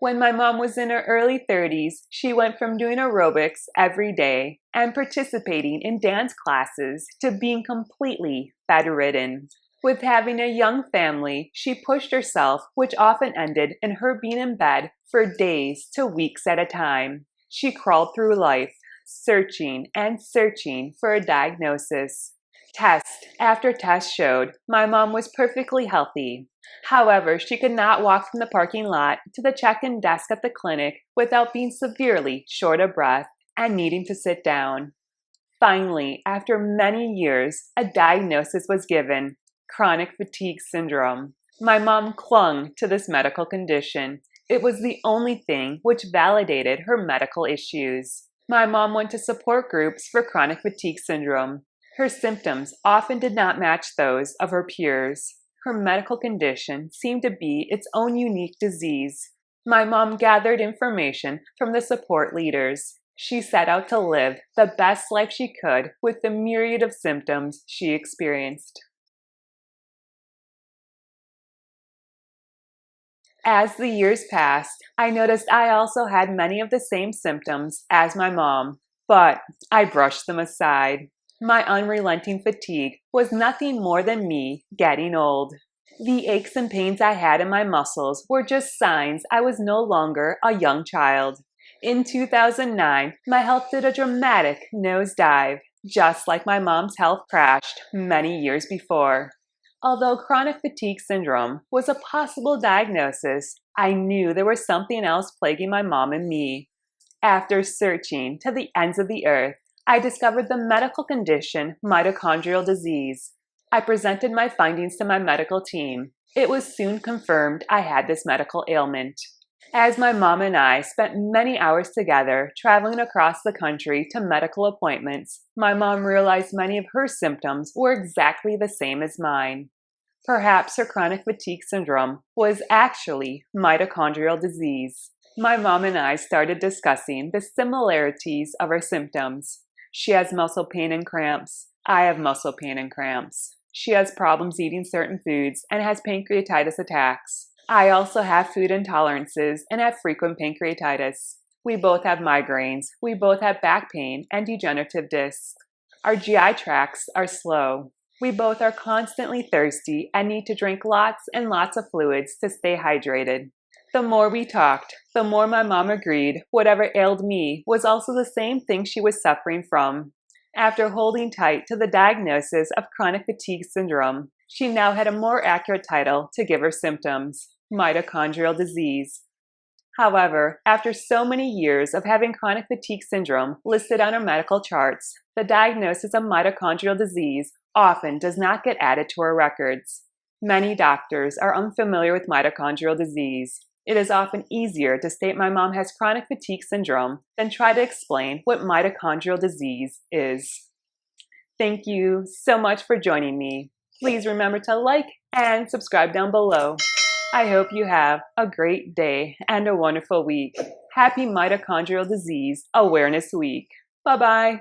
When my mom was in her early 30s, she went from doing aerobics every day and participating in dance classes to being completely bedridden. With having a young family, she pushed herself, which often ended in her being in bed for days to weeks at a time. She crawled through life, searching and searching for a diagnosis. Test after test showed my mom was perfectly healthy. However, she could not walk from the parking lot to the check-in desk at the clinic without being severely short of breath and needing to sit down. Finally, after many years, a diagnosis was given: chronic fatigue syndrome. My mom clung to this medical condition. It was the only thing which validated her medical issues. My mom went to support groups for chronic fatigue syndrome. Her symptoms often did not match those of her peers. Her medical condition seemed to be its own unique disease. My mom gathered information from the support leaders. She set out to live the best life she could with the myriad of symptoms she experienced. As the years passed, I noticed I also had many of the same symptoms as my mom, but I brushed them aside. My unrelenting fatigue was nothing more than me getting old. The aches and pains I had in my muscles were just signs I was no longer a young child. In 2009, my health did a dramatic nosedive, just like my mom's health crashed many years before. Although chronic fatigue syndrome was a possible diagnosis, I knew there was something else plaguing my mom and me. After searching to the ends of the earth, I discovered the medical condition mitochondrial disease. I presented my findings to my medical team. It was soon confirmed I had this medical ailment. As my mom and I spent many hours together traveling across the country to medical appointments, my mom realized many of her symptoms were exactly the same as mine. Perhaps her chronic fatigue syndrome was actually mitochondrial disease. My mom and I started discussing the similarities of our symptoms. She has muscle pain and cramps. I have muscle pain and cramps. She has problems eating certain foods and has pancreatitis attacks. I also have food intolerances and have frequent pancreatitis. We both have migraines. We both have back pain and degenerative discs. Our GI tracts are slow. We both are constantly thirsty and need to drink lots and lots of fluids to stay hydrated. The more we talked, the more my mom agreed whatever ailed me was also the same thing she was suffering from. After holding tight to the diagnosis of chronic fatigue syndrome, she now had a more accurate title to give her symptoms: mitochondrial disease. However, after so many years of having chronic fatigue syndrome listed on her medical charts, the diagnosis of mitochondrial disease often does not get added to her records. Many doctors are unfamiliar with mitochondrial disease. It is often easier to state my mom has chronic fatigue syndrome than try to explain what mitochondrial disease is. Thank you so much for joining me. Please remember to like and subscribe down below. I hope you have a great day and a wonderful week. Happy Mitochondrial Disease Awareness Week. Bye-bye.